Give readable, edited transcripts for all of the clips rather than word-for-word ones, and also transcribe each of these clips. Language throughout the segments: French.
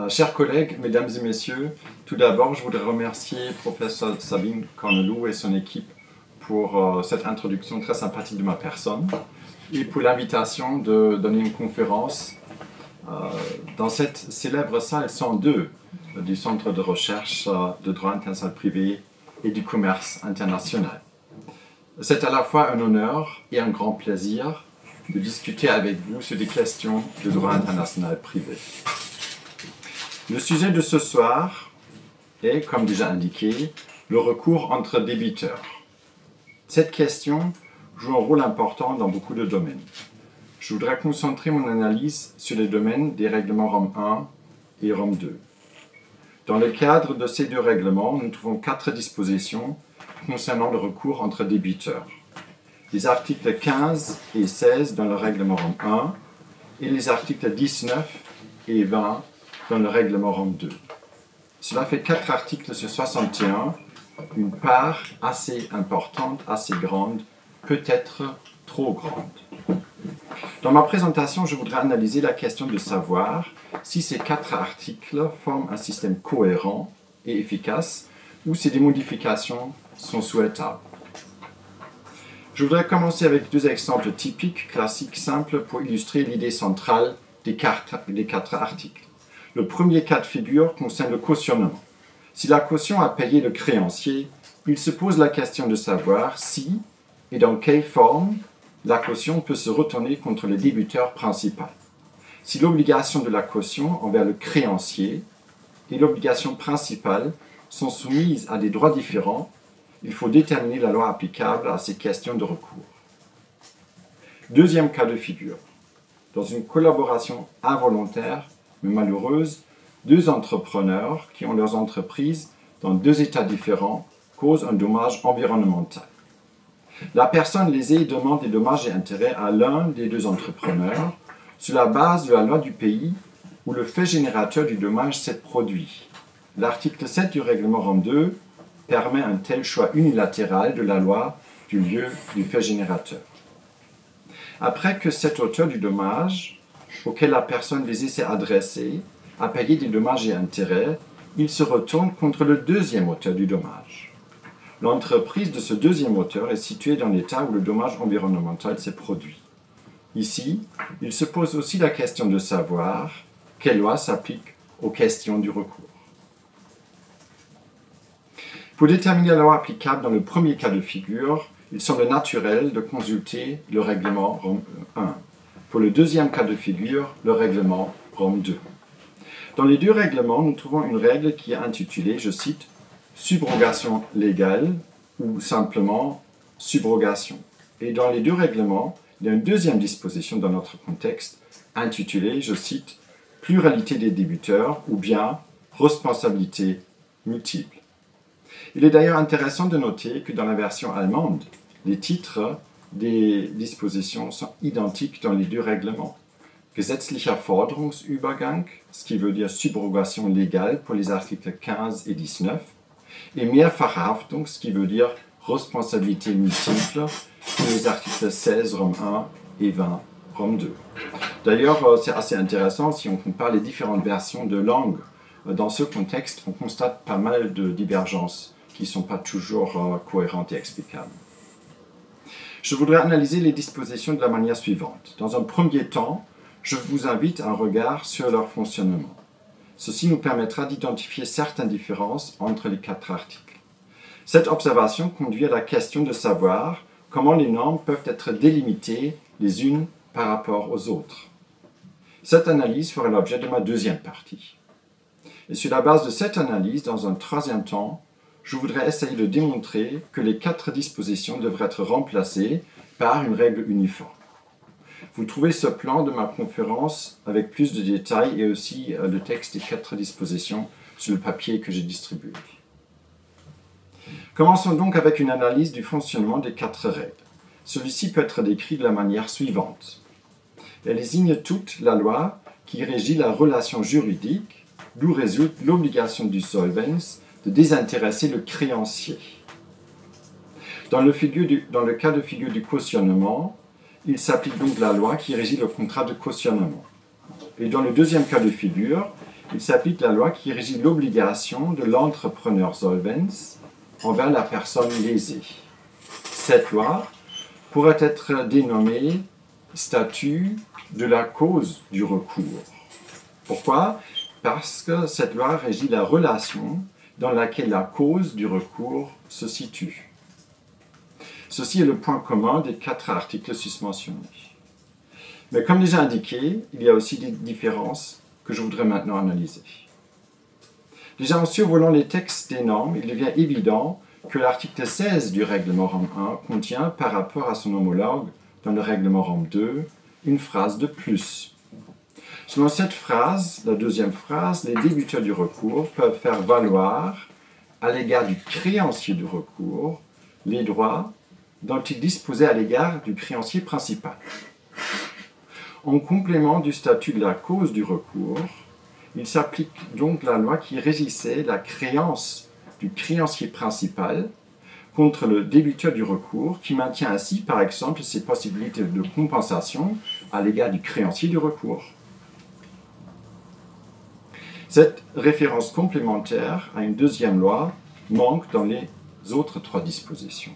Chers collègues, mesdames et messieurs, tout d'abord, je voudrais remercier professeur Sabine Cornelou et son équipe pour cette introduction très sympathique de ma personne et pour l'invitation de donner une conférence dans cette célèbre salle 102 du Centre de recherche de droit international privé et du commerce international. C'est à la fois un honneur et un grand plaisir de discuter avec vous sur des questions de droit international privé. Le sujet de ce soir est, comme déjà indiqué, le recours entre débiteurs. Cette question joue un rôle important dans beaucoup de domaines. Je voudrais concentrer mon analyse sur les domaines des règlements Rome 1 et Rome 2. Dans le cadre de ces deux règlements, nous trouvons 4 dispositions concernant le recours entre débiteurs. Les articles 15 et 16 dans le règlement Rome 1 et les articles 19 et 20 dans le règlement Rome 2. Cela fait 4 articles sur 61, une part assez importante, assez grande, peut-être trop grande. Dans ma présentation, je voudrais analyser la question de savoir si ces 4 articles forment un système cohérent et efficace ou si des modifications sont souhaitables. Je voudrais commencer avec 2 exemples typiques, classiques, simples pour illustrer l'idée centrale des 4 articles. Le premier cas de figure concerne le cautionnement. Si la caution a payé le créancier, il se pose la question de savoir si et dans quelle forme la caution peut se retourner contre le débiteur principal. Si l'obligation de la caution envers le créancier et l'obligation principale sont soumises à des droits différents, il faut déterminer la loi applicable à ces questions de recours. Deuxième cas de figure. Dans une collaboration involontaire mais malheureuse, 2 entrepreneurs qui ont leurs entreprises dans 2 États différents causent un dommage environnemental. La personne lésée demande des dommages et intérêts à l'un des 2 entrepreneurs sur la base de la loi du pays où le fait générateur du dommage s'est produit. L'article 7 du règlement Rome 2 permet un tel choix unilatéral de la loi du lieu du fait générateur. Après que cet auteur du dommage auquel la personne lésée s'est adressée a payé des dommages et intérêts, il se retourne contre le deuxième auteur du dommage. L'entreprise de ce deuxième auteur est située dans l'État où le dommage environnemental s'est produit. Ici, il se pose aussi la question de savoir quelle loi s'applique aux questions du recours. Pour déterminer la loi applicable dans le premier cas de figure, il semble naturel de consulter le règlement Rome 1. Pour le deuxième cas de figure, le règlement Rome 2. Dans les 2 règlements, nous trouvons une règle qui est intitulée, je cite, « subrogation légale » ou simplement « subrogation ». Et dans les 2 règlements, il y a une deuxième disposition dans notre contexte intitulée, je cite, « pluralité des débiteurs » ou bien « responsabilité multiple ». Il est d'ailleurs intéressant de noter que dans la version allemande, les titres des dispositions sont identiques dans les 2 règlements. Gesetzlicher Forderungsübergang, ce qui veut dire subrogation légale pour les articles 15 et 19, et Mehrfachhaftung, ce qui veut dire responsabilité multiple pour les articles 16 Rome 1 et 20 Rome 2. D'ailleurs, c'est assez intéressant si on compare les différentes versions de langue. Dans ce contexte, on constate pas mal de divergences qui ne sont pas toujours cohérentes et explicables. Je voudrais analyser les dispositions de la manière suivante. Dans un premier temps, je vous invite à un regard sur leur fonctionnement. Ceci nous permettra d'identifier certaines différences entre les 4 articles. Cette observation conduit à la question de savoir comment les normes peuvent être délimitées les unes par rapport aux autres. Cette analyse fera l'objet de ma deuxième partie. Et sur la base de cette analyse, dans un troisième temps, je voudrais essayer de démontrer que les 4 dispositions devraient être remplacées par une règle uniforme. Vous trouvez ce plan de ma conférence avec plus de détails et aussi le texte des 4 dispositions sur le papier que j'ai distribué. Commençons donc avec une analyse du fonctionnement des 4 règles. Celui-ci peut être décrit de la manière suivante. Elles désignent toute la loi qui régit la relation juridique, d'où résulte l'obligation du solvens de désintéresser le créancier. Dans le cas de figure du cautionnement, il s'applique donc la loi qui régit le contrat de cautionnement. Et dans le deuxième cas de figure, il s'applique la loi qui régit l'obligation de l'entrepreneur solvens envers la personne lésée. Cette loi pourrait être dénommée statut de la cause du recours. Pourquoi? Parce que cette loi régit la relation dans laquelle la cause du recours se situe. Ceci est le point commun des 4 articles susmentionnés. Mais comme déjà indiqué, il y a aussi des différences que je voudrais maintenant analyser. Déjà, en survolant les textes des normes, il devient évident que l'article 16 du règlement Rome 1 contient, par rapport à son homologue dans le règlement Rome 2, une phrase de plus. Selon cette phrase, la deuxième phrase, les débiteurs du recours peuvent faire valoir, à l'égard du créancier du recours, les droits dont ils disposaient à l'égard du créancier principal. En complément du statut de la cause du recours, il s'applique donc la loi qui régissait la créance du créancier principal contre le débiteur du recours, qui maintient ainsi, par exemple, ses possibilités de compensation à l'égard du créancier du recours. Cette référence complémentaire à une deuxième loi manque dans les autres 3 dispositions.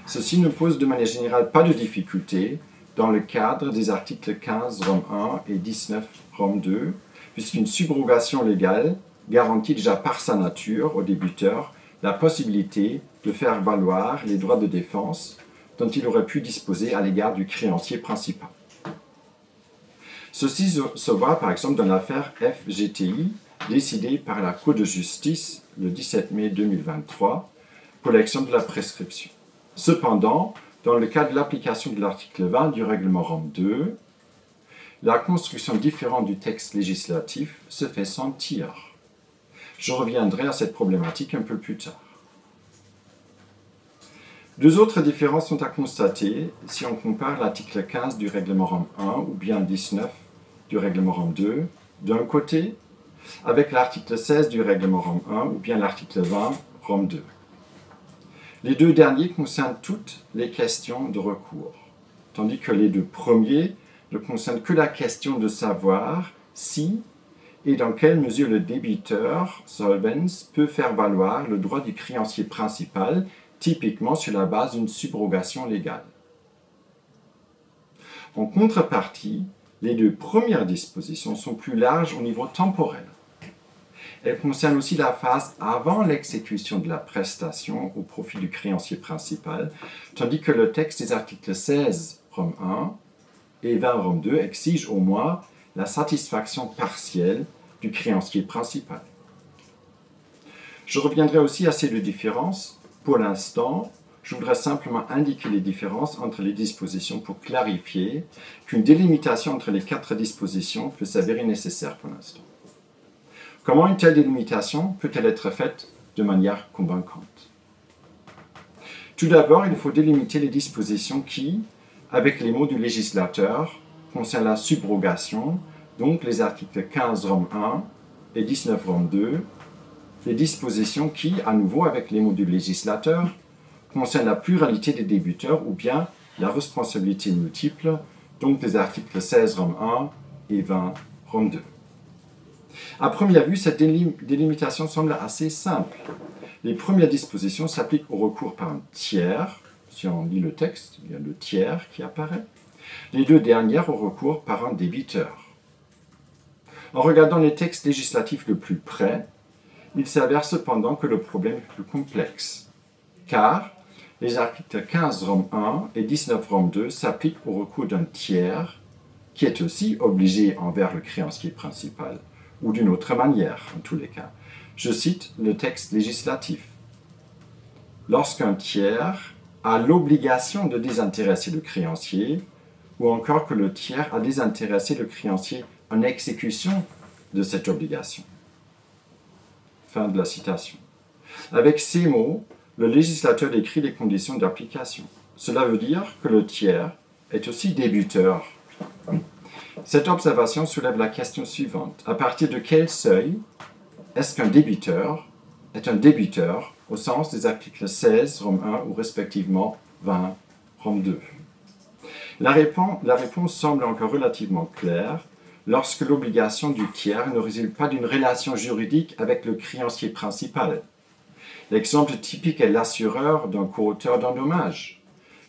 Ceci ne pose de manière générale pas de difficulté dans le cadre des articles 15 Rome 1 et 19 Rome 2, puisqu'une subrogation légale garantit déjà par sa nature au débiteur la possibilité de faire valoir les droits de défense dont il aurait pu disposer à l'égard du créancier principal. Ceci se voit par exemple dans l'affaire FGTI, décidée par la Cour de justice le 17 mai 2023 pour l'élection de la prescription. Cependant, dans le cas de l'application de l'article 20 du règlement Rome 2, la construction différente du texte législatif se fait sentir. Je reviendrai à cette problématique un peu plus tard. 2 autres différences sont à constater si on compare l'article 15 du règlement Rome 1 ou bien 19 du règlement Rome 2, d'un côté, avec l'article 16 du règlement Rome 1 ou bien l'article 20 Rome 2. Les 2 derniers concernent toutes les questions de recours, tandis que les 2 premiers ne concernent que la question de savoir si et dans quelle mesure le débiteur solvens peut faire valoir le droit du créancier principal, typiquement sur la base d'une subrogation légale. En contrepartie, les 2 premières dispositions sont plus larges au niveau temporel. Elles concernent aussi la phase avant l'exécution de la prestation au profit du créancier principal, tandis que le texte des articles 16 Rome 1 et 20 Rome 2 exige au moins la satisfaction partielle du créancier principal. Je reviendrai aussi à ces 2 différences. Pour l'instant, je voudrais simplement indiquer les différences entre les dispositions pour clarifier qu'une délimitation entre les 4 dispositions peut s'avérer nécessaire pour l'instant. Comment une telle délimitation peut-elle être faite de manière convaincante? Tout d'abord, il faut délimiter les dispositions qui, avec les mots du législateur, concernent la subrogation, donc les articles 15 Rome 1 et 19 Rome 2, les dispositions qui, à nouveau avec les mots du législateur, concernent la pluralité des débiteurs ou bien la responsabilité multiple, donc des articles 16 Rome 1 et 20 Rome 2. À première vue, cette délimitation semble assez simple. Les premières dispositions s'appliquent au recours par un tiers. Si on lit le texte, il y a le tiers qui apparaît. Les 2 dernières au recours par un débiteur. En regardant les textes législatifs de plus près, il s'avère cependant que le problème est plus complexe, car les articles 15 Rome 1 et 19 Rome 2 s'appliquent au recours d'un tiers qui est aussi obligé envers le créancier principal, ou d'une autre manière, en tous les cas. Je cite le texte législatif. Lorsqu'un tiers a l'obligation de désintéresser le créancier, ou encore que le tiers a désintéressé le créancier en exécution de cette obligation. Fin de la citation. Avec ces mots, le législateur décrit les conditions d'application. Cela veut dire que le tiers est aussi débiteur. Cette observation soulève la question suivante. À partir de quel seuil est-ce qu'un débiteur est un débiteur au sens des articles 16 Rome 1 ou respectivement 20 Rome 2? La réponse semble encore relativement claire. lorsque l'obligation du tiers ne résulte pas d'une relation juridique avec le créancier principal. L'exemple typique est l'assureur d'un coauteur d'un dommage,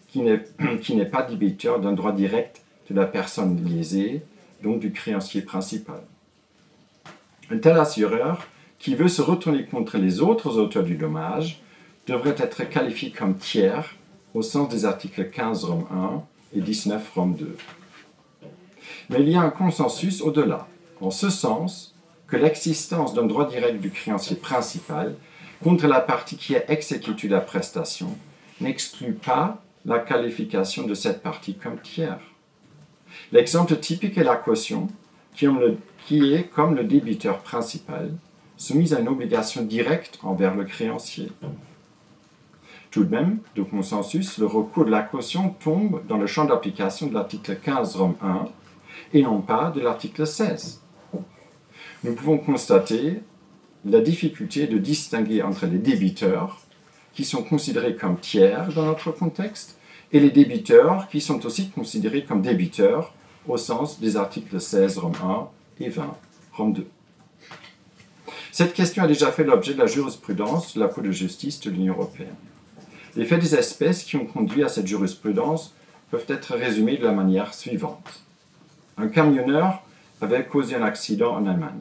qui n'est pas débiteur d'un droit direct de la personne lésée, donc du créancier principal. Un tel assureur, qui veut se retourner contre les autres auteurs du dommage, devrait être qualifié comme tiers au sens des articles 15 Rome 1 et 19 Rome 2. Mais il y a un consensus au-delà, en ce sens que l'existence d'un droit direct du créancier principal contre la partie qui a exécuté la prestation n'exclut pas la qualification de cette partie comme tiers. L'exemple typique est la caution, qui est, comme le débiteur principal, soumise à une obligation directe envers le créancier. Tout de même, de consensus, le recours de la caution tombe dans le champ d'application de l'article 15 Rome 1 et non pas de l'article 16. Nous pouvons constater la difficulté de distinguer entre les débiteurs, qui sont considérés comme tiers dans notre contexte, et les débiteurs, qui sont aussi considérés comme débiteurs au sens des articles 16 Rome 1 et 20 Rome 2. Cette question a déjà fait l'objet de la jurisprudence de la Cour de justice de l'Union européenne. Les faits des espèces qui ont conduit à cette jurisprudence peuvent être résumés de la manière suivante. Un camionneur avait causé un accident en Allemagne.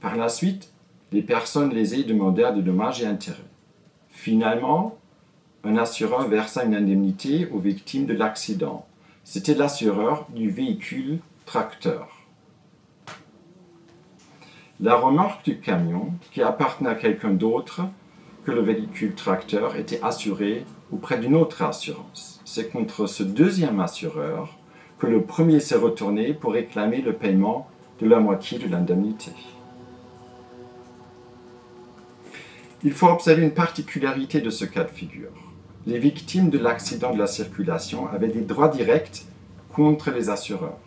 Par la suite, les personnes lésées demandèrent des dommages et intérêts. Finalement, un assureur versa une indemnité aux victimes de l'accident. C'était l'assureur du véhicule tracteur. La remorque du camion, qui appartenait à quelqu'un d'autre que le véhicule tracteur, était assurée auprès d'une autre assurance. C'est contre ce deuxième assureur que le premier s'est retourné pour réclamer le paiement de la moitié de l'indemnité. Il faut observer une particularité de ce cas de figure. Les victimes de l'accident de la circulation avaient des droits directs contre les assureurs.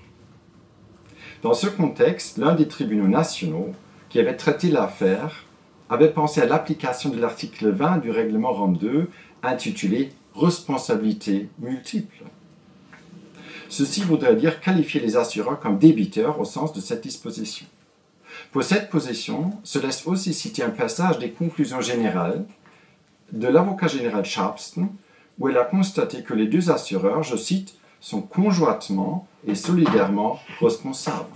Dans ce contexte, l'un des tribunaux nationaux qui avait traité l'affaire avait pensé à l'application de l'article 20 du règlement Rome 2 intitulé « Responsabilité multiple ». Ceci voudrait dire qualifier les assureurs comme débiteurs au sens de cette disposition. Pour cette position, se laisse aussi citer un passage des conclusions générales de l'avocat général Sharpston, où elle a constaté que les deux assureurs, je cite, sont conjointement et solidairement responsables.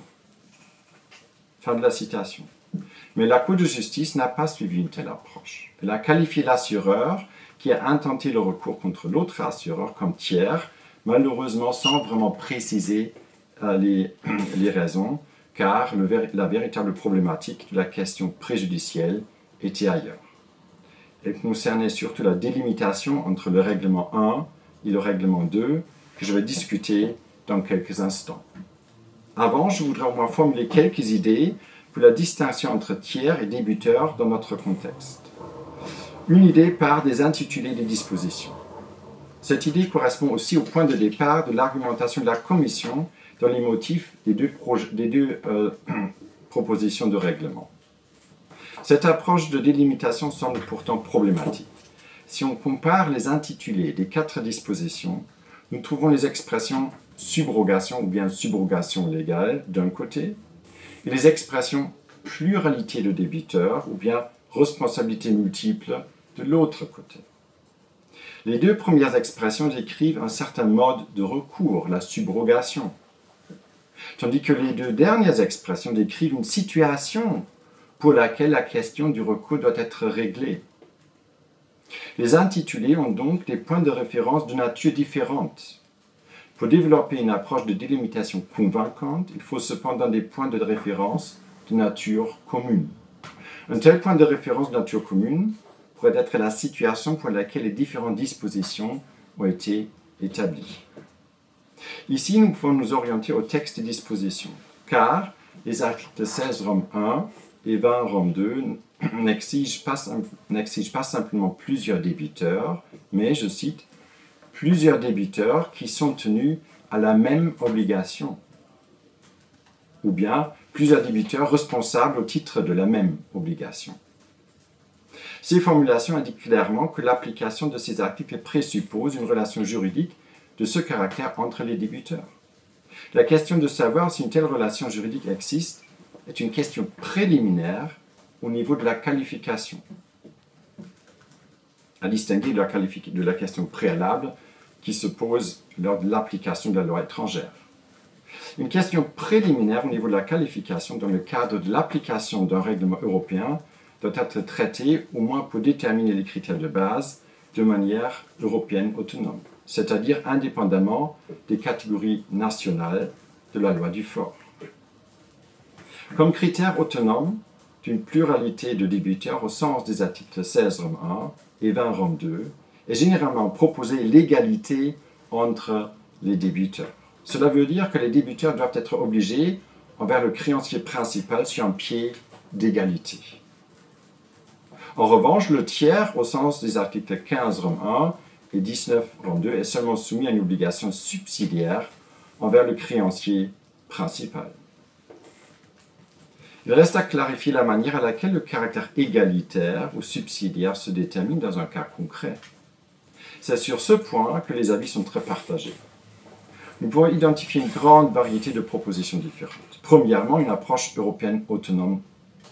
Fin de la citation. Mais la Cour de justice n'a pas suivi une telle approche. Elle a qualifié l'assureur qui a intenté le recours contre l'autre assureur comme tiers, malheureusement sans vraiment préciser les raisons, car la véritable problématique de la question préjudicielle était ailleurs. Elle concernait surtout la délimitation entre le règlement 1 et le règlement 2, que je vais discuter dans quelques instants. Avant, je voudrais au moins formuler quelques idées pour la distinction entre tiers et débiteurs dans notre contexte. Une idée part des intitulés des dispositions. Cette idée correspond aussi au point de départ de l'argumentation de la Commission dans les motifs des deux propositions de règlement. Cette approche de délimitation semble pourtant problématique. Si on compare les intitulés des 4 dispositions, nous trouvons les expressions subrogation ou bien subrogation légale d'un côté, et les expressions pluralité de débiteurs ou bien responsabilité multiple de l'autre côté. Les deux premières expressions décrivent un certain mode de recours, la subrogation, tandis que les deux dernières expressions décrivent une situation pour laquelle la question du recours doit être réglée. Les intitulés ont donc des points de référence de nature différente. Pour développer une approche de délimitation convaincante, il faut cependant des points de référence de nature commune. Un tel point de référence de nature commune pourrait être la situation pour laquelle les différentes dispositions ont été établies. Ici, nous pouvons nous orienter au texte des dispositions, car les articles 16 Rome 1 et 20 Rome 2 n'exigent pas simplement plusieurs débiteurs, mais, je cite, plusieurs débiteurs qui sont tenus à la même obligation, ou bien plusieurs débiteurs responsables au titre de la même obligation. Ces formulations indiquent clairement que l'application de ces articles présuppose une relation juridique de ce caractère entre les débiteurs. La question de savoir si une telle relation juridique existe est une question préliminaire au niveau de la qualification, à distinguer de la question préalable qui se pose lors de l'application de la loi étrangère. Une question préliminaire au niveau de la qualification dans le cadre de l'application d'un règlement européen doit être traitée au moins pour déterminer les critères de base de manière européenne autonome, c'est-à-dire indépendamment des catégories nationales de la loi du fort. Comme critère autonome d'une pluralité de débiteurs au sens des articles 16 Rome 1 et 20 Rome 2 est généralement proposée l'égalité entre les débiteurs. Cela veut dire que les débiteurs doivent être obligés envers le créancier principal sur un pied d'égalité. En revanche, le tiers, au sens des articles 15 Rome 1 et 19 Rome 2, est seulement soumis à une obligation subsidiaire envers le créancier principal. Il reste à clarifier la manière à laquelle le caractère égalitaire ou subsidiaire se détermine dans un cas concret. C'est sur ce point que les avis sont très partagés. Nous pouvons identifier une grande variété de propositions différentes. Premièrement, une approche européenne autonome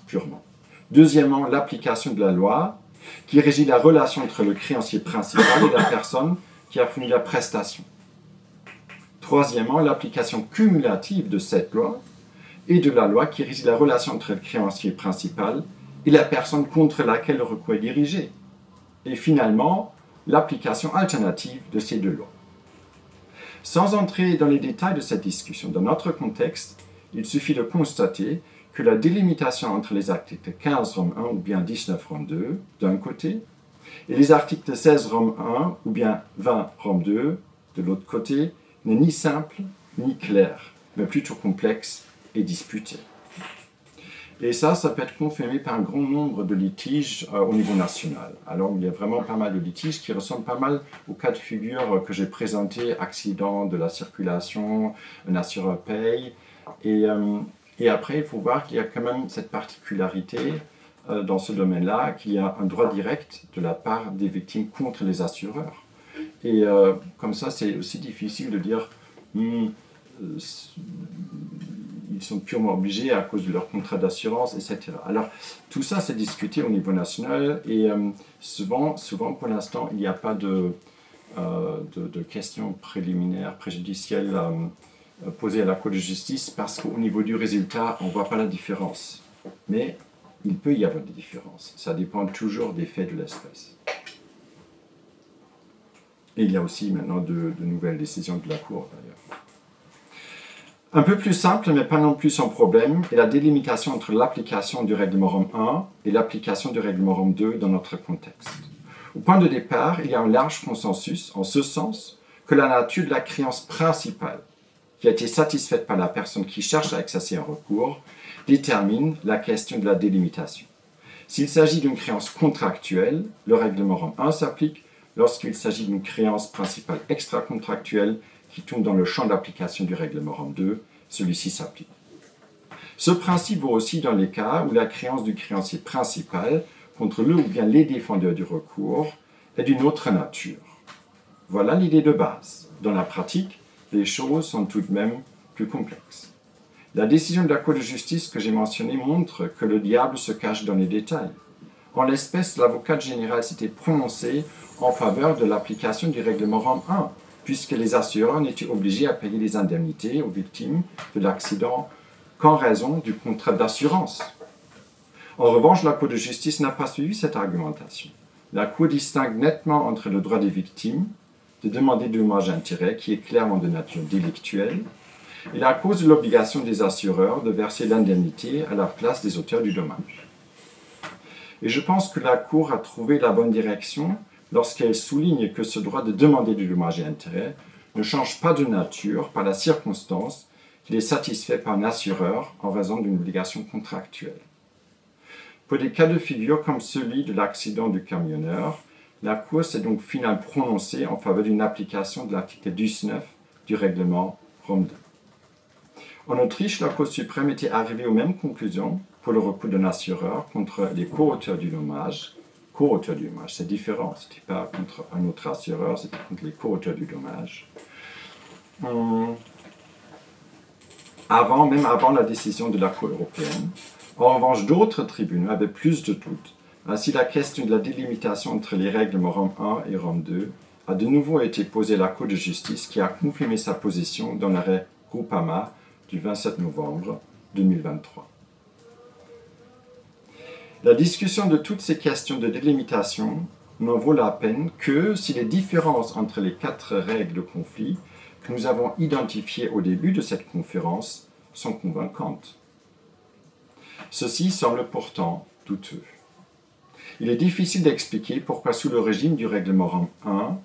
purement. Deuxièmement, l'application de la loi qui régit la relation entre le créancier principal et la personne qui a fourni la prestation. Troisièmement, l'application cumulative de cette loi et de la loi qui régit la relation entre le créancier principal et la personne contre laquelle le recours est dirigé. Et finalement, l'application alternative de ces deux lois. Sans entrer dans les détails de cette discussion, dans notre contexte, il suffit de constater que la délimitation entre les articles 15 Rome 1 ou bien 19 Rome 2 d'un côté et les articles 16 Rome 1 ou bien 20 Rome 2 de l'autre côté n'est ni simple ni claire, mais plutôt complexe et disputée. Et ça peut être confirmé par un grand nombre de litiges au niveau national. Alors, il y a vraiment pas mal de litiges qui ressemblent pas mal au cas de figure que j'ai présenté, accident de la circulation, un assureur paye. Et après, il faut voir qu'il y a quand même cette particularité dans ce domaine-là, qu'il y a un droit direct de la part des victimes contre les assureurs. Et comme ça, c'est aussi difficile de dire ils sont purement obligés à cause de leur contrat d'assurance, etc. Alors, tout ça, c'est discuté au niveau national et souvent, pour l'instant, il n'y a pas de questions préliminaires, préjudicielles posées à la Cour de justice parce qu'au niveau du résultat, on ne voit pas la différence. Mais il peut y avoir des différences. Ça dépend toujours des faits de l'espèce. Et il y a aussi maintenant de nouvelles décisions de la Cour, d'ailleurs. Un peu plus simple, mais pas non plus sans problème, est la délimitation entre l'application du règlement Rome 1 et l'application du règlement Rome 2 dans notre contexte. Au point de départ, il y a un large consensus en ce sens que la nature de la créance principale, qui a été satisfaite par la personne qui cherche à exercer un recours, détermine la question de la délimitation. S'il s'agit d'une créance contractuelle, le règlement Rome 1 s'applique. Lorsqu'il s'agit d'une créance principale extra-contractuelle, qui tombe dans le champ d'application du règlement Rome 2, celui-ci s'applique. Ce principe vaut aussi dans les cas où la créance du créancier principal contre le ou bien les défendeurs du recours est d'une autre nature. Voilà l'idée de base. Dans la pratique, les choses sont tout de même plus complexes. La décision de la Cour de justice que j'ai mentionnée montre que le diable se cache dans les détails. En l'espèce, l'avocate générale s'était prononcée en faveur de l'application du règlement Rome 1, puisque les assureurs n'étaient obligés à payer les indemnités aux victimes de l'accident qu'en raison du contrat d'assurance. En revanche, la Cour de justice n'a pas suivi cette argumentation. La Cour distingue nettement entre le droit des victimes de demander des dommages et intérêts, qui est clairement de nature délictuelle, et la cause de l'obligation des assureurs de verser l'indemnité à la place des auteurs du dommage. Et je pense que la Cour a trouvé la bonne direction lorsqu'elle souligne que ce droit de demander du dommage et intérêt ne change pas de nature par la circonstance qu'il est satisfait par un assureur en raison d'une obligation contractuelle. Pour des cas de figure comme celui de l'accident du camionneur, la Cour s'est donc finalement prononcée en faveur d'une application de l'article 19 du règlement Rome 2. En Autriche, la Cour suprême était arrivée aux mêmes conclusions pour le recours d'un assureur contre les co-auteurs du dommage. Co-auteurs du dommage, c'est différent, ce n'était pas contre un autre assureur, c'était contre les co-auteurs du dommage. même avant la décision de la Cour européenne. En revanche, d'autres tribunaux avaient plus de doutes. Ainsi, la question de la délimitation entre les règlements Rome 1 et Rome 2 a de nouveau été posée à la Cour de justice qui a confirmé sa position dans l'arrêt Groupama du 27 novembre 2023. La discussion de toutes ces questions de délimitation n'en vaut la peine que si les différences entre les 4 règles de conflit que nous avons identifiées au début de cette conférence sont convaincantes. Ceci semble pourtant douteux. Il est difficile d'expliquer pourquoi sous le régime du règlement Rome 1,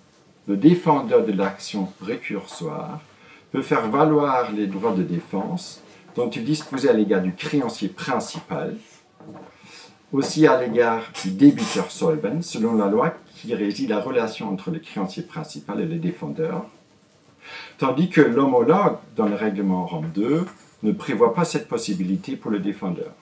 le défendeur de l'action récursoire peut faire valoir les droits de défense dont il disposait à l'égard du créancier principal, aussi à l'égard du débiteur solvent, selon la loi qui régit la relation entre le créancier principal et le défendeur, tandis que l'homologue dans le règlement Rome 2 ne prévoit pas cette possibilité pour le défendeur.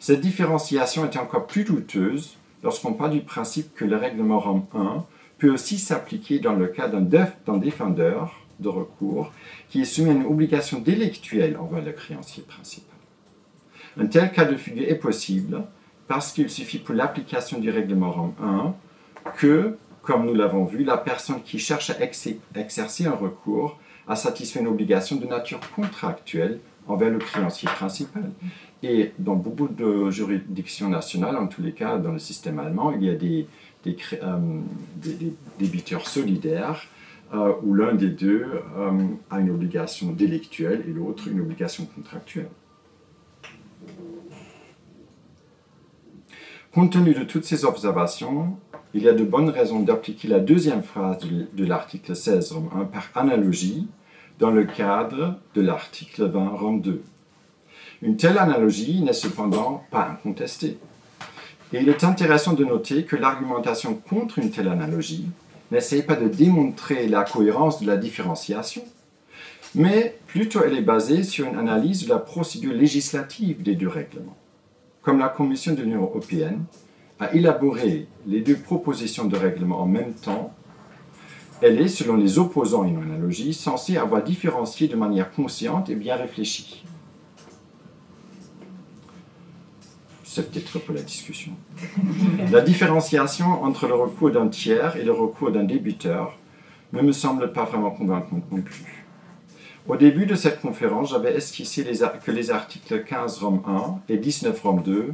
Cette différenciation est encore plus douteuse lorsqu'on parle du principe que le règlement Rome 1 peut aussi s'appliquer dans le cas d'un défendeur de recours qui est soumis à une obligation délictuelle envers le créancier principal. Un tel cas de figure est possible parce qu'il suffit pour l'application du règlement Rome 1 que, comme nous l'avons vu, la personne qui cherche à exercer un recours a satisfait une obligation de nature contractuelle envers le créancier principal. Et dans beaucoup de juridictions nationales, en tous les cas dans le système allemand, il y a des débiteurs solidaires où l'un des deux a une obligation délictuelle et l'autre une obligation contractuelle. Compte tenu de toutes ces observations, il y a de bonnes raisons d'appliquer la deuxième phrase de l'article 16 Rome 1 par analogie dans le cadre de l'article 20 Rome 2. Une telle analogie n'est cependant pas incontestée. Et il est intéressant de noter que l'argumentation contre une telle analogie n'essaie pas de démontrer la cohérence de la différenciation, mais plutôt elle est basée sur une analyse de la procédure législative des deux règlements. Comme la Commission de l'Union européenne a élaboré les deux propositions de règlement en même temps, elle est, selon les opposants à une analogie, censée avoir différencié de manière consciente et bien réfléchie. C'est peut-être pour la discussion. La différenciation entre le recours d'un tiers et le recours d'un débiteur ne me semble pas vraiment convaincante non plus. Au début de cette conférence, j'avais esquissé que les articles 15 Rome 1 et 19 Rome 2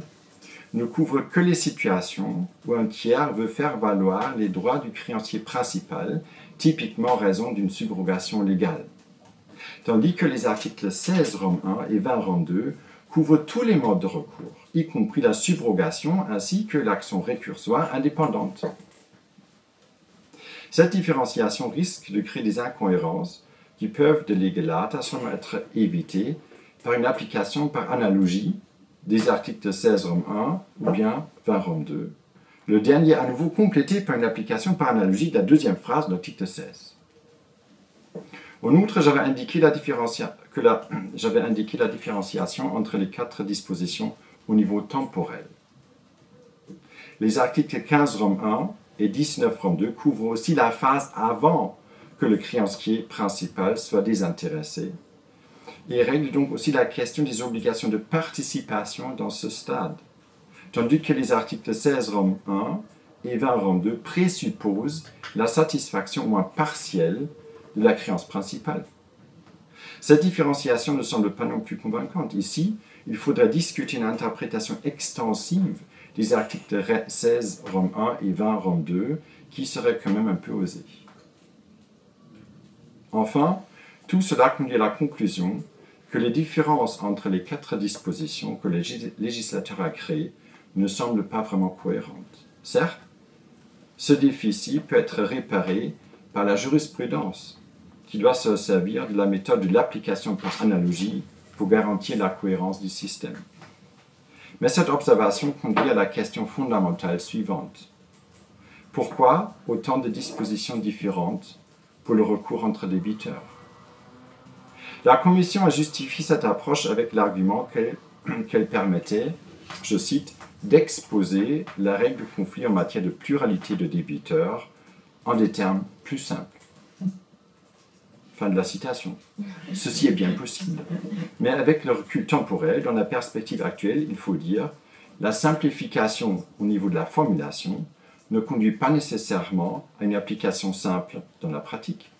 ne couvrent que les situations où un tiers veut faire valoir les droits du créancier principal, typiquement en raison d'une subrogation légale. Tandis que les articles 16 Rome 1 et 20 Rome 2 couvrent tous les modes de recours, y compris la subrogation ainsi que l'action récursoire indépendante. Cette différenciation risque de créer des incohérences qui peuvent de lege lata seulement être évitées par une application par analogie des articles 16 Rome 1 ou bien 20 Rome 2. Le dernier à nouveau complété par une application par analogie de la deuxième phrase de l'article 16. En outre, j'avais indiqué la différenciation entre les 4 dispositions au niveau temporel. Les articles 15 Rome 1 et 19 Rome 2 couvrent aussi la phase avant que le créancier principal soit désintéressé et règlent donc aussi la question des obligations de participation dans ce stade, tandis que les articles 16 Rome 1 et 20 Rome 2 présupposent la satisfaction au moins partielle de la créance principale. Cette différenciation ne semble pas non plus convaincante. Ici, il faudra discuter une interprétation extensive des articles 16 Rome 1 et 20 Rome 2 qui serait quand même un peu osée. Enfin, tout cela conduit à la conclusion que les différences entre les 4 dispositions que le législateur a créées ne semblent pas vraiment cohérentes. Certes, ce déficit peut être réparé par la jurisprudence, qui doit se servir de la méthode de l'application par analogie pour garantir la cohérence du système. Mais cette observation conduit à la question fondamentale suivante. Pourquoi autant de dispositions différentes pour le recours entre débiteurs? La Commission a justifié cette approche avec l'argument qu'elle permettait, je cite, d'exposer la règle du conflit en matière de pluralité de débiteurs en des termes plus simples. Fin de la citation. Ceci est bien possible. Mais avec le recul temporel, dans la perspective actuelle, il faut dire, la simplification au niveau de la formulation ne conduit pas nécessairement à une application simple dans la pratique.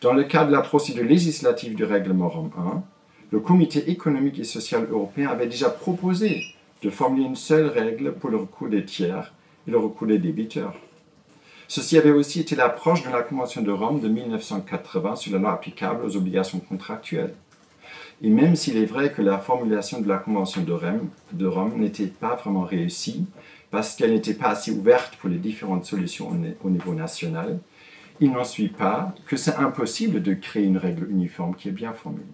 Dans le cas de la procédure législative du règlement Rome 1, le Comité économique et social européen avait déjà proposé de formuler une seule règle pour le recours des tiers et le recours des débiteurs. Ceci avait aussi été l'approche de la Convention de Rome de 1980 sur la loi applicable aux obligations contractuelles. Et même s'il est vrai que la formulation de la Convention de Rome n'était pas vraiment réussie, parce qu'elle n'était pas assez ouverte pour les différentes solutions au niveau national, il n'en suit pas que c'est impossible de créer une règle uniforme qui est bien formulée.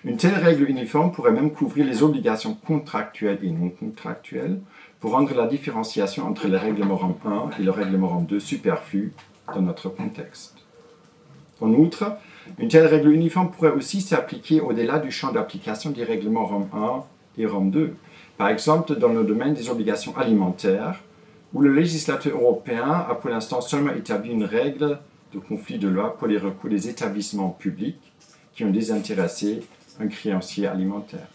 Une telle règle uniforme pourrait même couvrir les obligations contractuelles et non contractuelles pour rendre la différenciation entre le règlement Rome 1 et le règlement Rome 2 superflue dans notre contexte. En outre, une telle règle uniforme pourrait aussi s'appliquer au-delà du champ d'application des règlements Rome 1 et Rome 2. Par exemple, dans le domaine des obligations alimentaires, où le législateur européen a pour l'instant seulement établi une règle de conflit de loi pour les recours des établissements publics qui ont désintéressé un créancier alimentaire.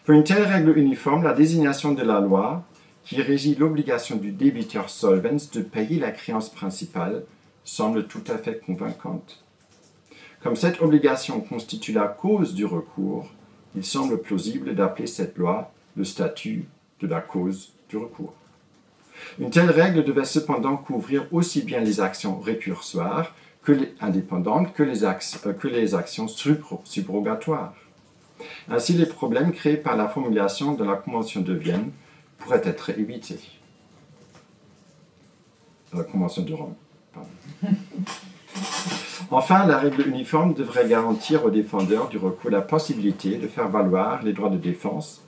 Pour une telle règle uniforme, la désignation de la loi qui régit l'obligation du débiteur solvens de payer la créance principale semble tout à fait convaincante. Comme cette obligation constitue la cause du recours, il semble plausible d'appeler cette loi le statut de la cause du recours. Une telle règle devait cependant couvrir aussi bien les actions récursoires indépendantes que les actions subrogatoires. Ainsi, les problèmes créés par la formulation de la Convention de Vienne pourraient être évités. La Convention de Rome, pardon. Enfin, la règle uniforme devrait garantir aux défendeurs du recours la possibilité de faire valoir les droits de défense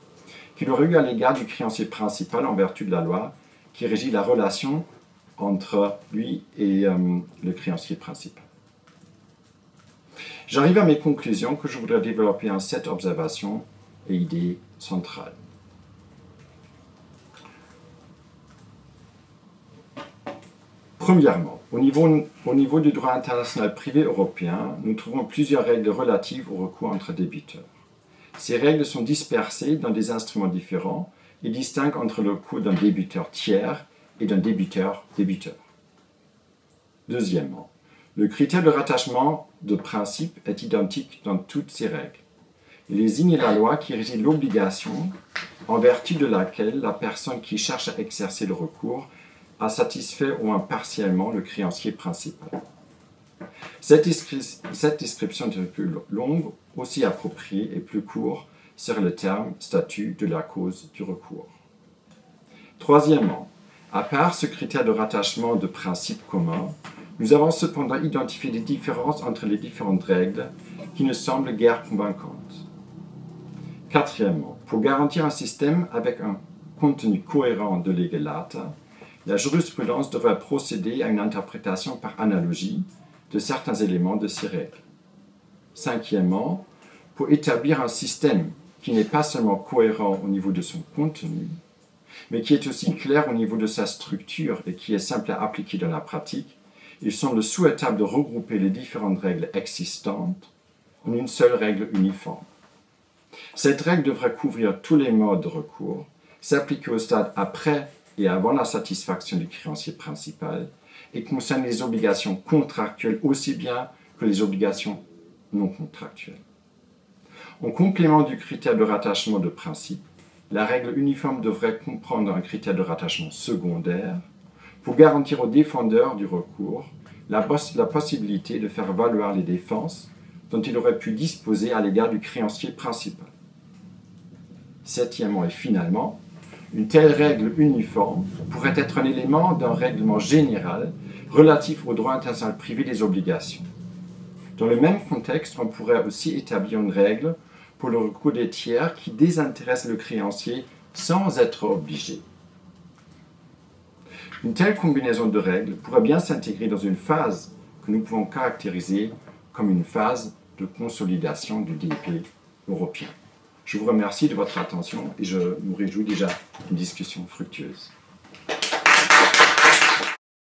qu'il aurait eu à l'égard du créancier principal en vertu de la loi qui régit la relation entre lui et le créancier principal. J'arrive à mes conclusions que je voudrais développer en 7 observations et idées centrales. Premièrement, au niveau du droit international privé européen, nous trouvons plusieurs règles relatives au recours entre débiteurs. Ces règles sont dispersées dans des instruments différents et distinguent entre le recours d'un débiteur tiers et d'un débiteur-débiteur. Deuxièmement, le critère de rattachement de principe est identique dans toutes ces règles. Il désigne la loi qui régit l'obligation en vertu de laquelle la personne qui cherche à exercer le recours a satisfait au moins partiellement le créancier principal. Cette description est plus longue, aussi appropriée et plus courte serait le terme statut de la cause du recours. Troisièmement, à part ce critère de rattachement de principe commun, nous avons cependant identifié des différences entre les différentes règles qui ne semblent guère convaincantes. Quatrièmement, pour garantir un système avec un contenu cohérent de lege lata, la jurisprudence devrait procéder à une interprétation par analogie de certains éléments de ces règles. Cinquièmement, pour établir un système qui n'est pas seulement cohérent au niveau de son contenu, mais qui est aussi clair au niveau de sa structure et qui est simple à appliquer dans la pratique, il semble souhaitable de regrouper les différentes règles existantes en une seule règle uniforme. Cette règle devrait couvrir tous les modes de recours, s'appliquer au stade après et avant la satisfaction du créancier principal et concerne les obligations contractuelles aussi bien que les obligations non contractuelles. En complément du critère de rattachement de principe, la règle uniforme devrait comprendre un critère de rattachement secondaire pour garantir aux défendeurs du recours la possibilité de faire valoir les défenses dont il aurait pu disposer à l'égard du créancier principal. Septièmement et finalement, une telle règle uniforme pourrait être un élément d'un règlement général relatif au droit international privé des obligations. Dans le même contexte, on pourrait aussi établir une règle pour le recours des tiers qui désintéressent le créancier sans être obligé. Une telle combinaison de règles pourrait bien s'intégrer dans une phase que nous pouvons caractériser comme une phase de consolidation du DIP européen. Je vous remercie de votre attention et je me réjouis déjà d'une discussion fructueuse.